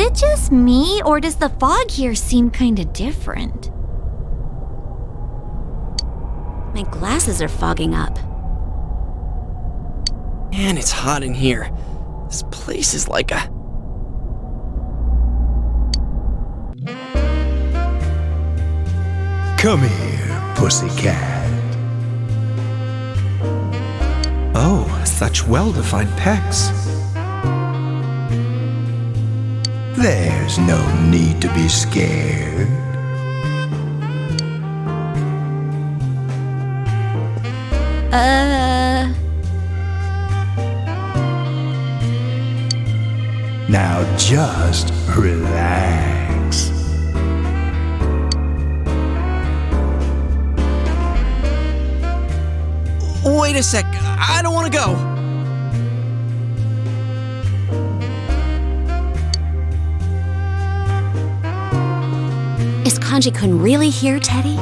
it just me, or does the fog here seem kinda different? My glasses are fogging up. Man, it's hot in here. This place is like a... Come here, pussycat. Oh, such well-defined pecs. There's no need to be scared. Now just relax. Wait a sec, I don't want to go. Is Kanji-kun really here, Teddy?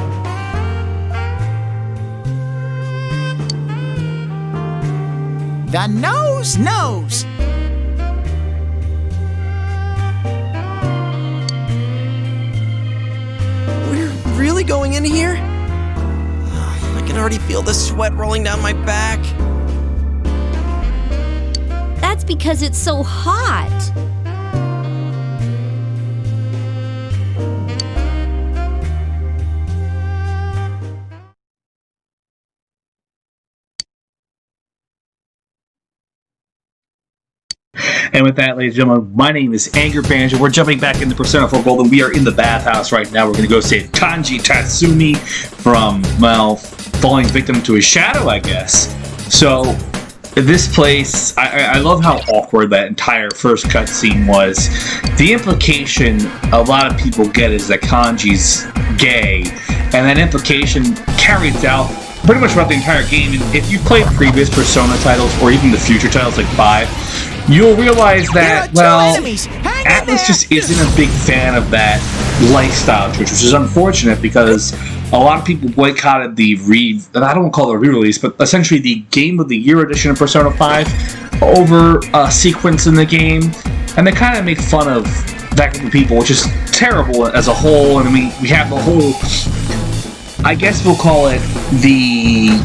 The nose knows. We're really going in here? I can already feel the sweat rolling down my back. That's because it's so hot. And with that, ladies and gentlemen, my name is Anger Banjo. We're jumping back into Persona 4 Golden. We are in the bathhouse right now. We're going to go save Kanji Tatsumi from, well, falling victim to his shadow, I guess. So, this place, I love how awkward that entire first cutscene was. The implication a lot of people get is that Kanji's gay, and that implication carries out pretty much throughout the entire game. And if you've played previous Persona titles, or even the future titles like 5, you'll realize that, well, Atlas just isn't a big fan of that lifestyle choice, which is unfortunate because a lot of people boycotted the I don't want to call it a re-release, but essentially the Game of the Year edition of Persona 5 over a sequence in the game, and they kind of make fun of that group of people, which is terrible as a whole. And we have the whole, I guess we'll call it the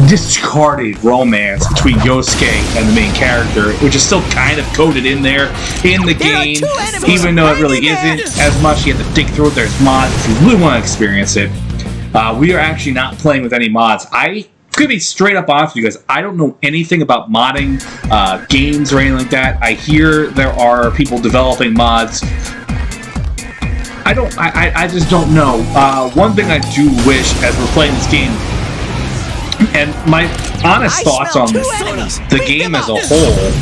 discarded romance between Yosuke and the main character, which is still kind of coded in there in the game, even though it really isn't as much. You have to dig through it. There's mods if you really want to experience it. We are actually not playing with any mods. I could be straight up honest with you guys. I don't know anything about modding games or anything like that. I hear there are people developing mods. I just don't know. One thing I do wish as we're playing this game, and my honest thoughts on the game as a whole,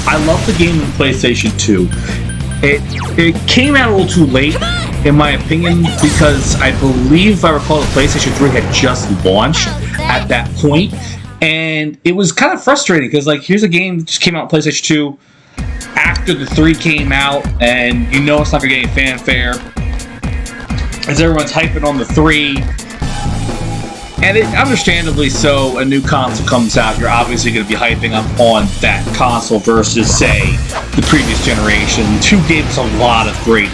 I love the game on PlayStation 2. It came out a little too late, in my opinion, because I believe, if I recall, the PlayStation 3 had just launched at that point, and it was kind of frustrating because, like, here's a game that just came out on PlayStation 2 after the 3 came out, and you know it's not going to get any fanfare, as everyone's hyping on the 3. And understandably so, a new console comes out, you're obviously going to be hyping up on that console versus, say, the previous generation. The 2 gave us a lot of great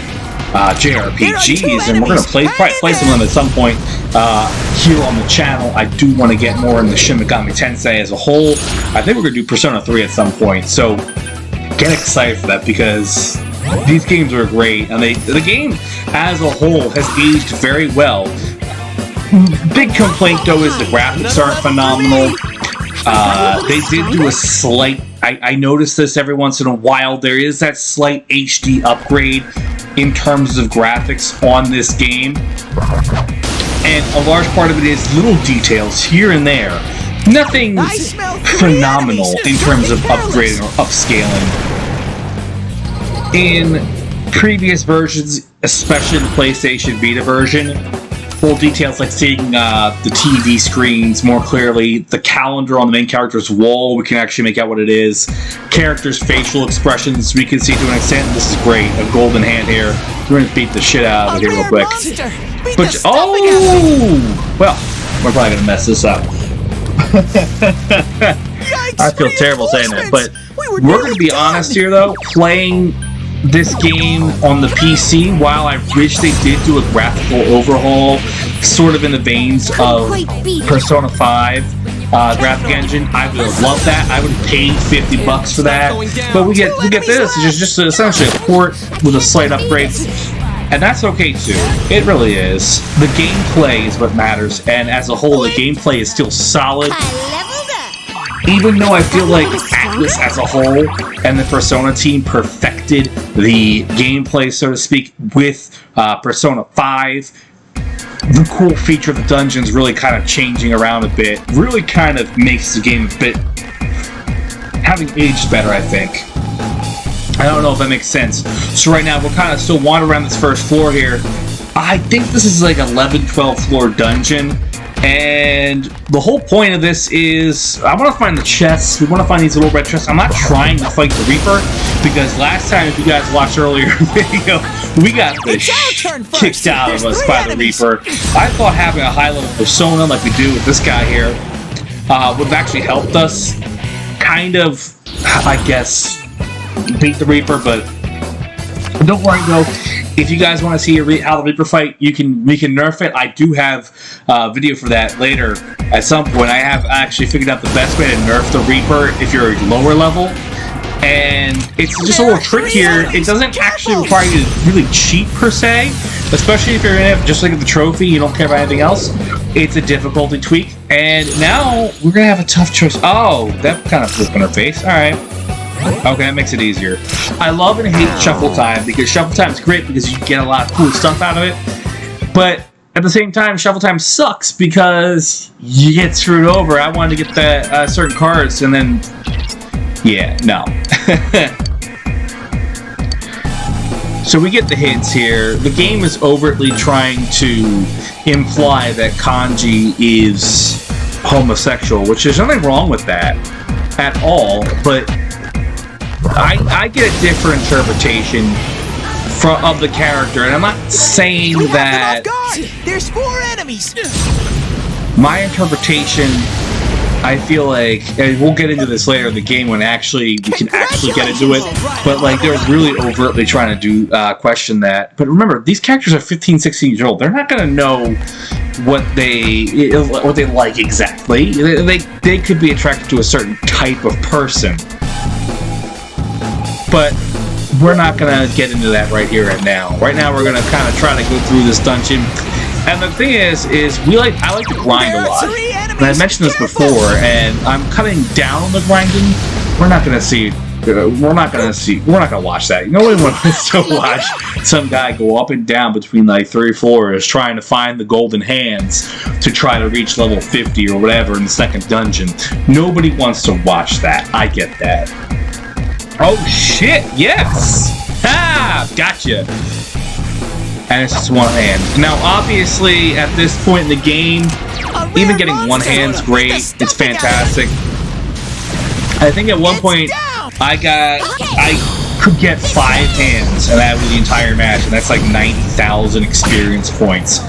JRPGs, and we're going to probably play some of them at some point here on the channel. I do want to get more into Shin Megami Tensei as a whole. I think we're going to do Persona 3 at some point, so get excited for that because these games are great, and the game as a whole has aged very well. Big complaint, though, is the graphics aren't phenomenal. They did do a slight... I notice this every once in a while. There is that slight HD upgrade in terms of graphics on this game. And a large part of it is little details here and there. Nothing phenomenal in terms of upgrading or upscaling. In previous versions, especially the PlayStation Vita version, full details like seeing the TV screens more clearly, the calendar on the main character's wall, we can actually make out what it is, characters' facial expressions, we can see to an extent. This is great. A golden hand here. We're gonna beat the shit out of it here real quick. But well, we're probably gonna mess this up. I feel terrible saying that, but we're gonna be honest here though. Playing this game on the PC, while I wish they did do a graphical overhaul, sort of in the veins of Persona 5 graphic engine, I would have loved that. I would have paid $50 for that. But we get this. It's just essentially a port with a slight upgrade. And that's okay too. It really is. The gameplay is what matters, and as a whole, the gameplay is still solid. Even though I feel like Atlas as a whole and the Persona team perfected the gameplay, so to speak, with Persona 5, the cool feature of the dungeons really kind of changing around a bit really kind of makes the game a bit having aged better, I think. I don't know if that makes sense. So right now, we're kind of still wandering around this first floor here. I think this is like 11, 12 floor dungeon. And the whole point of this is, I want to find the chests. We want to find these little red chests. I'm not trying to fight the Reaper, because last time, if you guys watched earlier video, we got the kicked out of us by the Reaper. I thought having a high level persona like we do with this guy here would have actually helped us kind of, I guess, beat the Reaper, but don't worry though. If you guys want to see how the Reaper fight, we can nerf it. I do have a video for that later at some point. I have actually figured out the best way to nerf the Reaper if you're lower level. And it's just a little trick here. It doesn't actually require you to really cheat per se, especially if you're in it just like the trophy, you don't care about anything else. It's a difficulty tweak. And now we're going to have a tough choice. Oh, that kind of flipped in her face. All right. Okay, that makes it easier. I love and hate Shuffle Time, because Shuffle Time is great because you get a lot of cool stuff out of it. But at the same time, Shuffle Time sucks because you get screwed over. I wanted to get that certain cards, and then, yeah, no. So we get the hints here. The game is overtly trying to imply that Kanji is homosexual, which there's nothing wrong with that at all, but I get a different interpretation of the character, and I'm not saying that there's 4 enemies. My interpretation, I feel like, and we'll get into this later in the game when we can actually get into it, but like they're really overtly trying to do question that. But remember, these characters are 15, 16 years old. They're not going to know what they like exactly. They could be attracted to a certain type of person. But we're not going to get into that right here and now. Right now, we're going to kind of try to go through this dungeon. And the thing is I like to grind a lot. And I mentioned this before, and I'm cutting down on the grinding. We're not going to watch that. Nobody wants to watch some guy go up and down between like 3 floors trying to find the golden hands to try to reach level 50 or whatever in the second dungeon. Nobody wants to watch that. I get that. Oh shit, yes! Ha! Gotcha! And it's just one hand. Now, obviously, at this point in the game, even getting one hand's great. It's fantastic. I think at one point, I could get 5 hands, and that was the entire match, and that's like 90,000 experience points.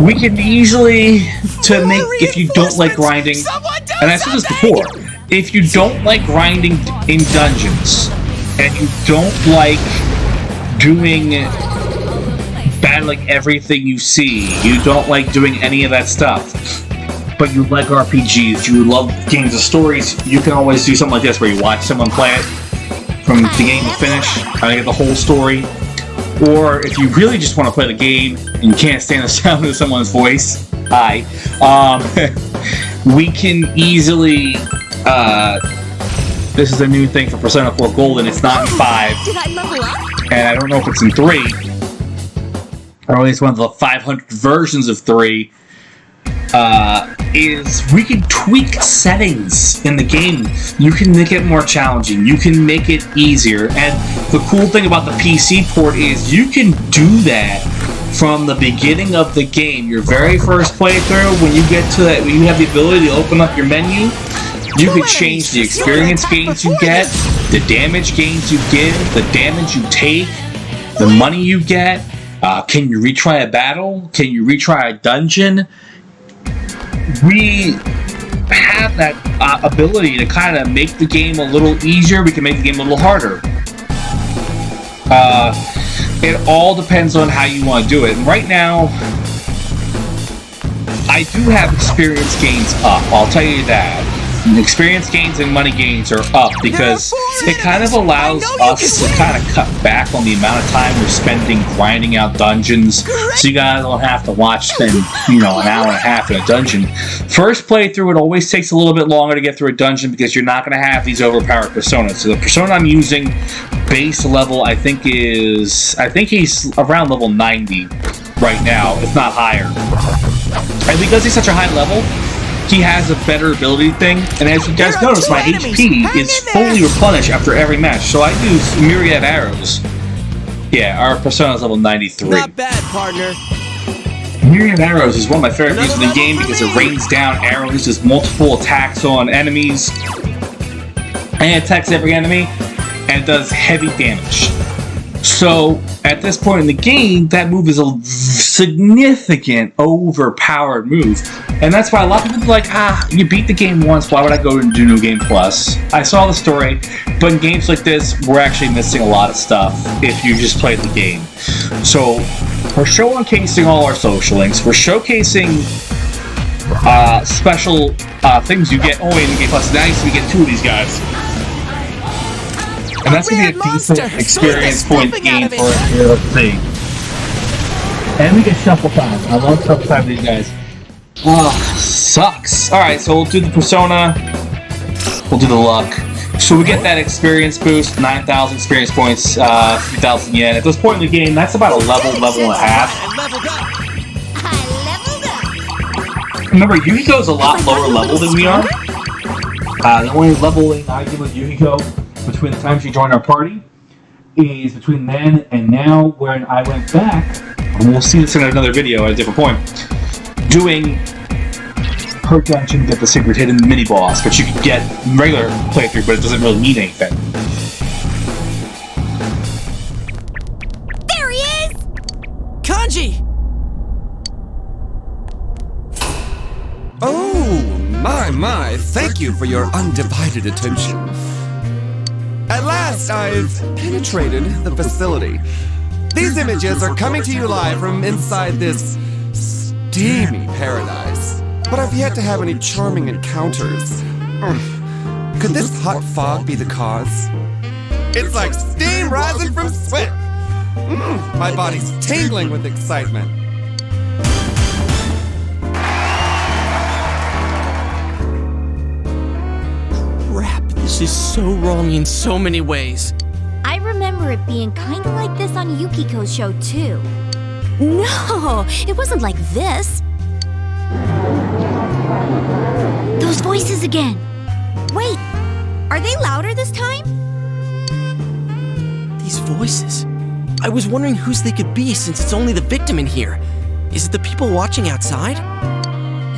We can easily, if you don't like grinding, and I said this before, if you don't like grinding in dungeons, and you don't like battling everything you see, you don't like doing any of that stuff, but you like RPGs, you love games of stories, you can always do something like this where you watch someone play it from beginning to finish, I get the whole story. Or if you really just want to play the game and you can't stand the sound of someone's voice, we can easily, this is a new thing for Persona 4 Golden, it's not in 5, and I don't know if it's in 3, or at least one of the 500 versions of 3, is we can tweak settings in the game. You can make it more challenging, you can make it easier, and the cool thing about the PC port is you can do that from the beginning of the game. Your very first playthrough, when you get to that, when you have the ability to open up your menu, you can change the experience gains you get, the damage gains you give, the damage you take, the money you get. Can you retry a battle? Can you retry a dungeon? We have that ability to kind of make the game a little easier. We can make the game a little harder. It all depends on how you want to do it. And right now, I do have experience gains up. I'll tell you that. Experience gains and money gains are up because it kind of allows us to kind of cut back on the amount of time we're spending grinding out dungeons, so you guys don't have to spend an hour and a half in a dungeon. First playthrough, it always takes a little bit longer to get through a dungeon because you're not going to have these overpowered personas. So the persona I'm using, base level, I think he's around level 90 right now, if not higher. And because he's such a high level, he has a better ability thing, and as you guys notice, my HP is fully replenished after every match, so I use myriad arrows. Yeah, our persona is level 93. Not bad, partner. Myriad arrows is one of my favorite moves in the game because it rains down arrows, does multiple attacks on enemies, and it attacks every enemy, and it does heavy damage. So, at this point in the game, that move is a significant, overpowered move. And that's why a lot of people are like, you beat the game once, why would I go and do New Game Plus? I saw the story, but in games like this, we're actually missing a lot of stuff if you just played the game. So, we're showcasing all our social links. We're showcasing special things you get only in New Game Plus. Nice, we get 2 of these guys. And that's going to be a decent experience point game for us here. Let's see. And we get shuffle time. I love shuffle time with these guys. Sucks. Alright, so we'll do the persona. We'll do the luck. So we get that experience boost, 9,000 experience points, 3,000 yen. At this point in the game, that's about a level and a half. Remember, Yukiko's a lot lower level than we are. The only leveling I did with Yukiko between the time she joined our party is between then and now, when I went back, and we'll see this in another video at a different point, doing her dungeon to get the secret hidden mini boss, which you can get in regular playthrough, but it doesn't really mean anything. There he is! Kanji! Oh, my, thank you for your undivided attention. At last, I've penetrated the facility. These images are coming to you live from inside this steamy paradise. But I've yet to have any charming encounters. Could this hot fog be the cause? It's like steam rising from sweat. My body's tingling with excitement. Crap, this is so wrong in so many ways. I remember it being kinda like this on Yukiko's show, too. No, it wasn't like this. Those voices again. Wait, are they louder this time? These voices. I was wondering whose they could be since it's only the victim in here. Is it the people watching outside?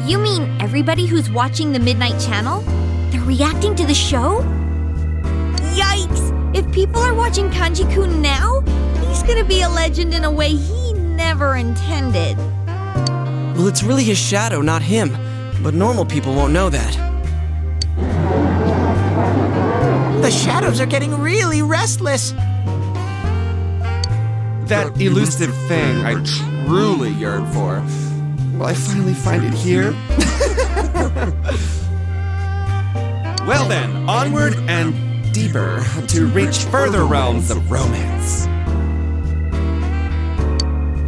You mean everybody who's watching the Midnight Channel? They're reacting to the show? Yikes! If people are watching Kanji-kun now, he's gonna be a legend in a way he never intended. Well, it's really his shadow, not him. But normal people won't know that. The shadows are getting really restless. That elusive thing I truly yearn for. Will I finally find it here? Well then, onward and deeper to reach further realms of romance.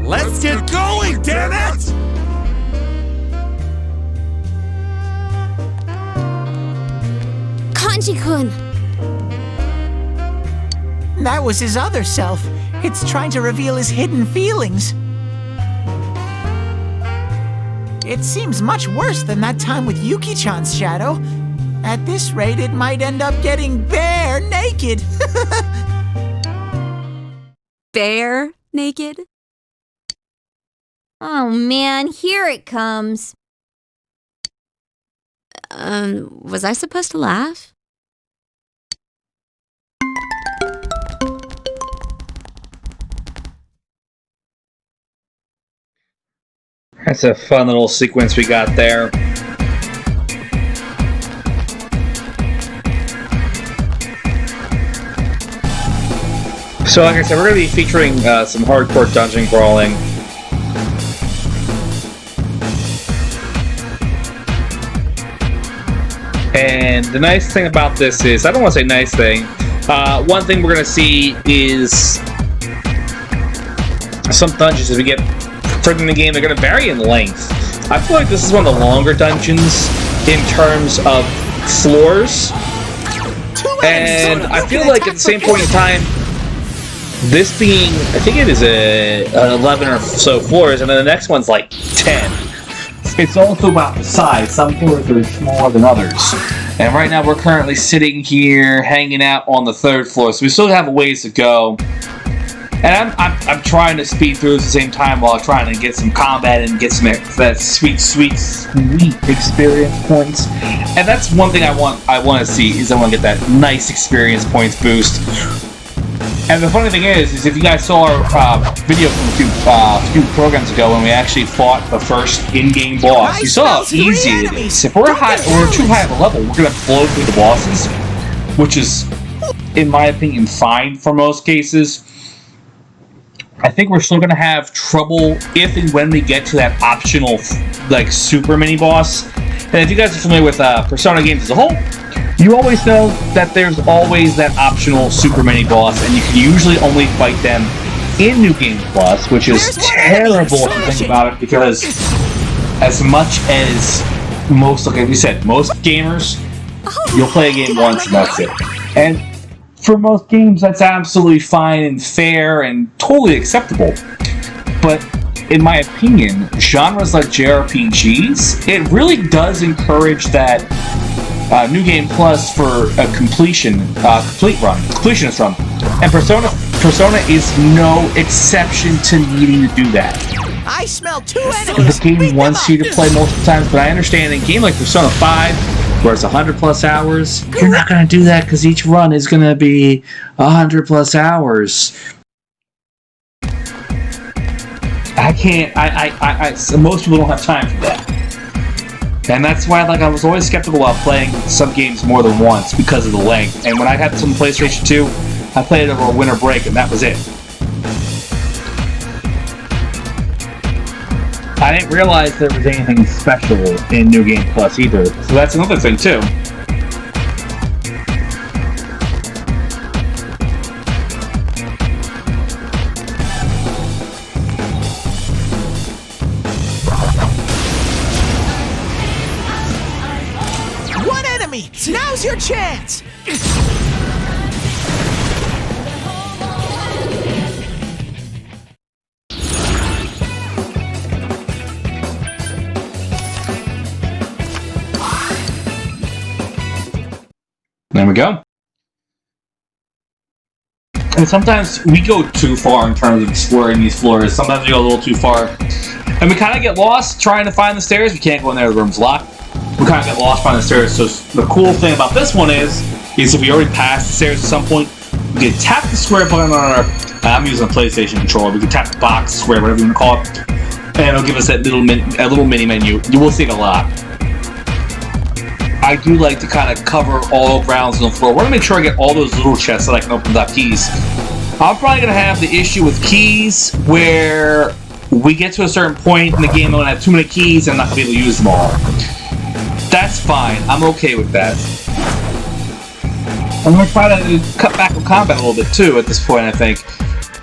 Let's get going, damn it! Kanji-kun! That was his other self. It's trying to reveal his hidden feelings. It seems much worse than that time with Yuki-chan's shadow. At this rate, it might end up getting bare naked. Bare naked? Oh man, here it comes. Was I supposed to laugh? That's a fun little sequence we got there. So like I said, we're going to be featuring some hardcore dungeon crawling. And the nice thing about this is, I don't want to say nice thing, one thing we're going to see is some dungeons as we get further in the game, they're going to vary in length. I feel like this is one of the longer dungeons in terms of floors. And I feel like at the same point in time, this being, I think it is a 11 or so floors, and then the next one's like 10. It's also about the size. Some floors are smaller than others. And right now we're currently sitting here hanging out on the 3rd floor, so we still have a ways to go. And I'm trying to speed through at the same time while trying to get some combat and get some that sweet experience points. And that's one thing I want to see, is I want to get that nice experience points boost. And the funny thing is if you guys saw our video from a few programs ago when we actually fought the first in-game boss, you saw how easy it is. If we're too high of a level, we're going to blow through the bosses, which is, in my opinion, fine for most cases. I think we're still going to have trouble if and when we get to that optional, like, super mini-boss. And if you guys are familiar with Persona games as a whole, you always know that there's always that optional super mini-boss, and you can usually only fight them in New Game Plus, which is terrible to think about it, because as much as most, like we said, most gamers, you'll play a game once and that's it. And for most games, that's absolutely fine and fair and totally acceptable. But in my opinion, genres like JRPGs, it really does encourage that New Game Plus for a completionist run. And Persona is no exception to needing to do that. I smell 2 enemies. The game wants you to play multiple times, but I understand in a game like Persona 5, where it's 100 plus hours, you're not going to do that because each run is going to be 100 plus hours. I can't. Most people don't have time for that. And that's why, like, I was always skeptical about playing some games more than once because of the length. And when I had some PlayStation 2, I played it over a winter break, and that was it. I didn't realize there was anything special in New Game Plus either, so that's another thing too. One enemy! Now's your chance! There we go. And sometimes we go too far in terms of exploring these floors. Sometimes we go a little too far. And we kind of get lost trying to find the stairs. We can't go in there, the room's locked. We kind of get lost finding the stairs. So the cool thing about this one is if we already passed the stairs at some point, we can tap the square button on our... I'm using a PlayStation controller. We can tap the box, square, whatever you want to call it. And it'll give us that little mini menu. You will see it a lot. I do like to kind of cover all grounds on the floor. I want to make sure I get all those little chests so that I can open without keys. I'm probably going to have the issue with keys where we get to a certain point in the game, I'm going to have too many keys and I'm not going to be able to use them all. That's fine. I'm okay with that. I'm going to try to cut back on combat a little bit too at this point, I think.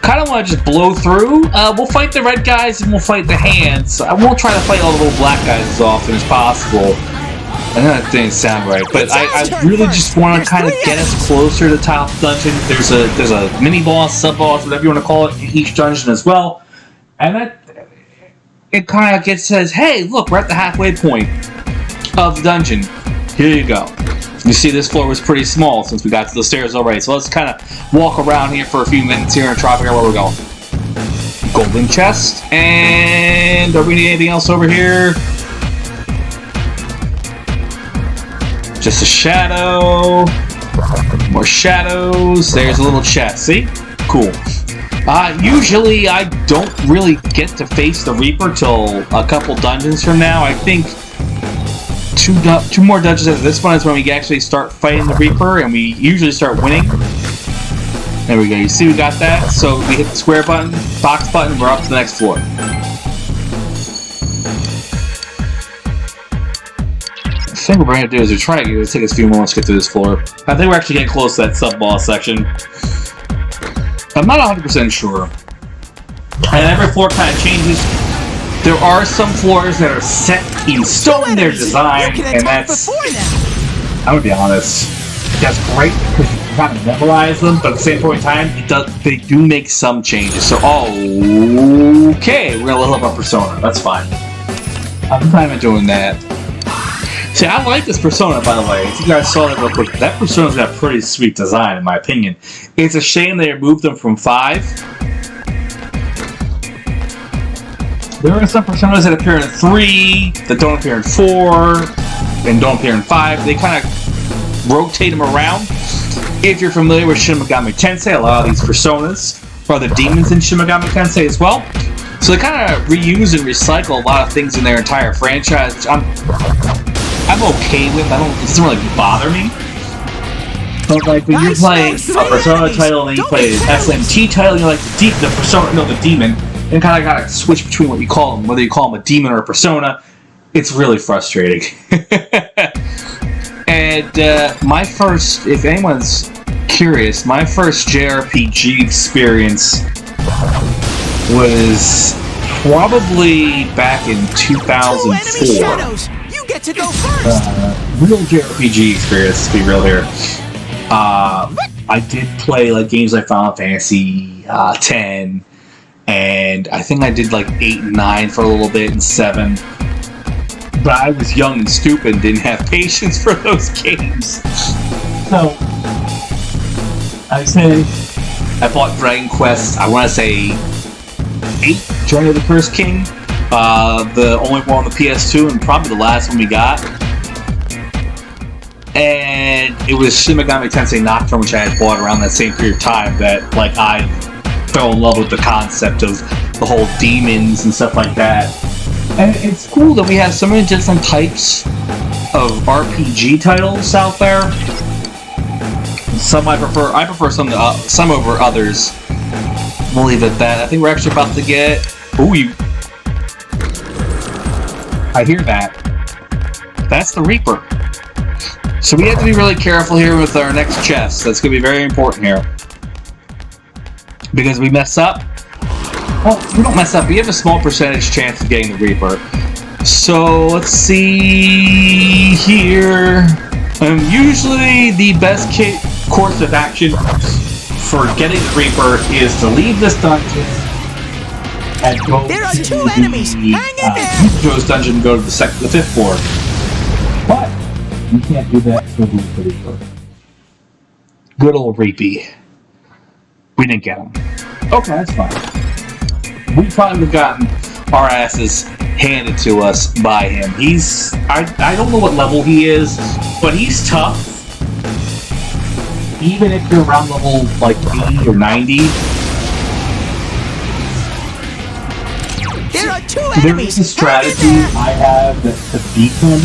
Kind of want to just blow through. We'll fight the red guys and we'll fight the hands. I won't try to fight all the little black guys as often as possible. I know that didn't sound right, but I really just want to kind of get us closer to the top dungeon. There's a mini boss, sub boss, whatever you want to call it, in each dungeon as well, and that it kind of says, hey, look, we're at the halfway point of the dungeon. Here you go. You see, this floor was pretty small since we got to the stairs already, so let's kind of walk around here for a few minutes here and try to figure out where we're going. Golden chest, and do we need anything else over here? Just a shadow. More shadows. There's a little chest. See? Cool. Usually I don't really get to face the Reaper till a couple dungeons from now. I think two more dungeons after this one is when we actually start fighting the Reaper, and we usually start winning. There we go. You see we got that? So we hit the square button, box button, we're up to the next floor. I think what we're going to do is try it. It'll take us a few moments to get through this floor. I think we're actually getting close to that sub-boss section. I'm not 100% sure. And every floor kind of changes. There are some floors that are set in stone in their design, and that's... I'm going to be honest. That's great because you can kind of memorize them, but at the same point in time, they do make some changes. So, okay, we're gonna level up our persona. That's fine. I'm kind of doing that. See, I like this persona, by the way. If you guys saw that real quick, that persona's got a pretty sweet design, in my opinion. It's a shame they removed them from 5. There are some personas that appear in 3, that don't appear in 4, and don't appear in 5. They kind of rotate them around. If you're familiar with Shin Megami Tensei, a lot of these personas are the demons in Shin Megami Tensei as well. So they kind of reuse and recycle a lot of things in their entire franchise, which I'm okay with. It doesn't really bother me. But like when you're playing a Persona title and then you play an SMT title, and you're like the demon, and kind of gotta switch between what you call them, whether you call them a demon or a Persona. It's really frustrating. And if anyone's curious, my first JRPG experience was probably back in 2004. You get to go first. Real JRPG experience, to be real here. I did play like games like Final Fantasy X, and I think I did like 8 and 9 for a little bit, and 7. But I was young and stupid and didn't have patience for those games. So, I bought Dragon Quest, I want to say 8, Journey of the Cursed King. The only one on the PS2 and probably the last one we got. And it was Shin Megami Tensei Nocturne, which I had bought around that same period of time, that like I fell in love with the concept of the whole demons and stuff like that. And it's cool that we have so many different types of RPG titles out there. Some I prefer some over others. We'll leave it at that. I think we're actually about to get... I hear that. That's the Reaper. So we have to be really careful here with our next chest. That's going to be very important here. Because we mess up. Well, we don't mess up. We have a small percentage chance of getting the Reaper. So let's see here. Usually the best course of action for getting the Reaper is to leave this dungeon and go There are to 2 enemies. Hang in there. Yukijo's dungeon and go to the 5th floor. But you can't do that for the Reaper. Good old Reapy. We didn't get him. Okay, that's fine. We probably would have gotten our asses handed to us by him. I don't know what level he is, but he's tough. Even if you're around level like 80 or 90. There are 2 There enemies. is a strategy I have to beat him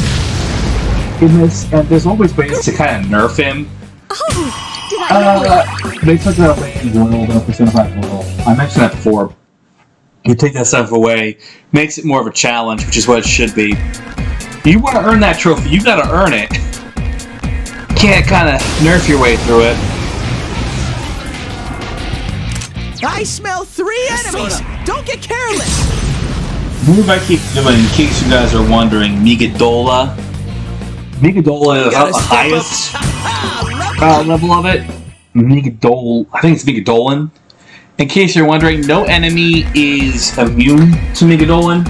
in this, and there's always ways to kind of nerf him. They took that away in Royal, though, for 75 Royal. I mentioned that before. You take that stuff away, makes it more of a challenge, which is what it should be. You want to earn that trophy, you gotta earn it. You can't kind of nerf your way through it. I smell 3 enemies. Don't get careless. The move I keep doing, in case you guys are wondering, Migadola. Migadola is the highest level of it. I think it's Migadolan. In case you're wondering, no enemy is immune to Migadolan,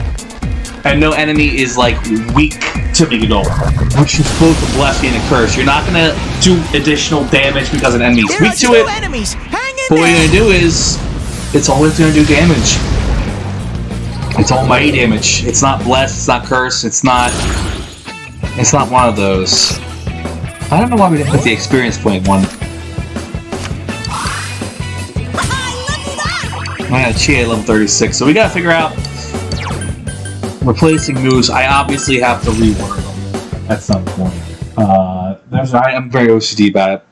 and no enemy is like weak to Migadolan, which is both a blessing and a curse. You're not gonna do additional damage because an enemy is weak to it. Enemies. Hang in But what there. you're gonna do is, it's always gonna do damage. It's almighty damage. It's not blessed. It's not cursed. It's not one of those. I don't know why we didn't put the experience point one. Yeah, Chie level 36. So we gotta figure out replacing moves. I obviously have to rework them at some point. I'm very OCD about it.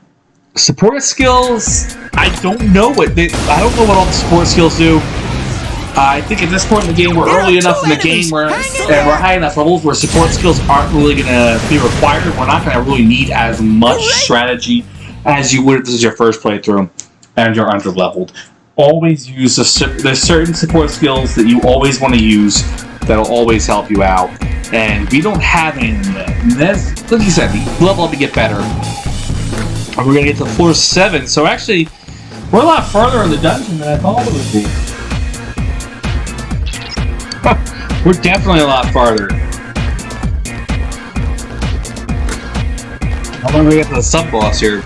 Support skills, I don't know what all the support skills do. I think at this point in the game, we're early enough in the game where and we're high enough levels where support skills aren't really going to be required. We're not going to really need as much strategy as you would if this is your first playthrough and you're under-leveled. Always use there's certain support skills that you always want to use that'll always help you out. And we don't have any of that. Like you said, the level up to get better. And we're going to get to floor 7. So actually, we're a lot farther in the dungeon than I thought it would be. We're definitely a lot farther. How long do we get to the sub-boss here?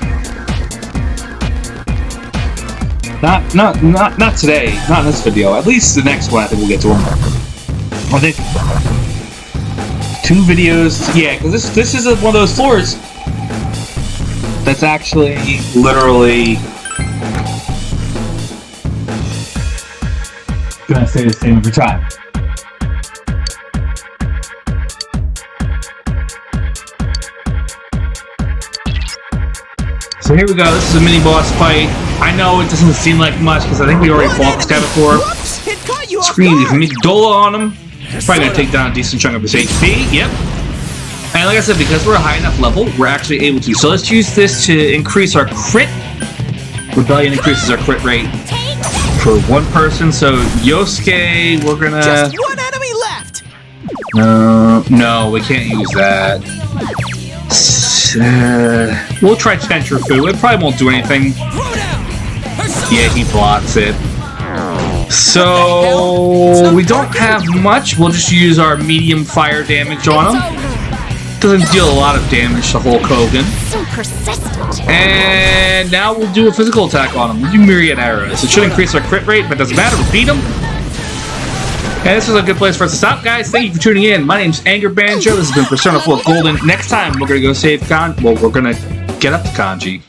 Not today. Not in this video. At least the next one I think we'll get to him. I think 2 videos. Yeah, because this is one of those floors that's actually literally gonna stay the same every time. So here we go, this is a mini boss fight. I know it doesn't seem like much because I think we already fought this guy before. Scream, if you make Dola on him, it's probably gonna take down a decent chunk of his HP. Yep. And like I said, because we're a high enough level, we're actually able to. So let's use this to increase our crit. Rebellion increases our crit rate for 1 person. So Yosuke, we're gonna. Just 1 enemy left. No, we can't use that. We'll try Tentrifu. It probably won't do anything. Yeah, he blocks it. So we don't have much. We'll just use our medium fire damage on him. Doesn't deal a lot of damage to Hulk Hogan. So persistent. And now we'll do a physical attack on him. We'll do Myriad Arrows. It should increase our crit rate, but it doesn't matter. We'll beat him. And this is a good place for us to stop, guys. Thank you for tuning in. My name's Anger Banjo. This has been Persona 4 Golden. Next time, we're going to go save we're going to get up to Kanji.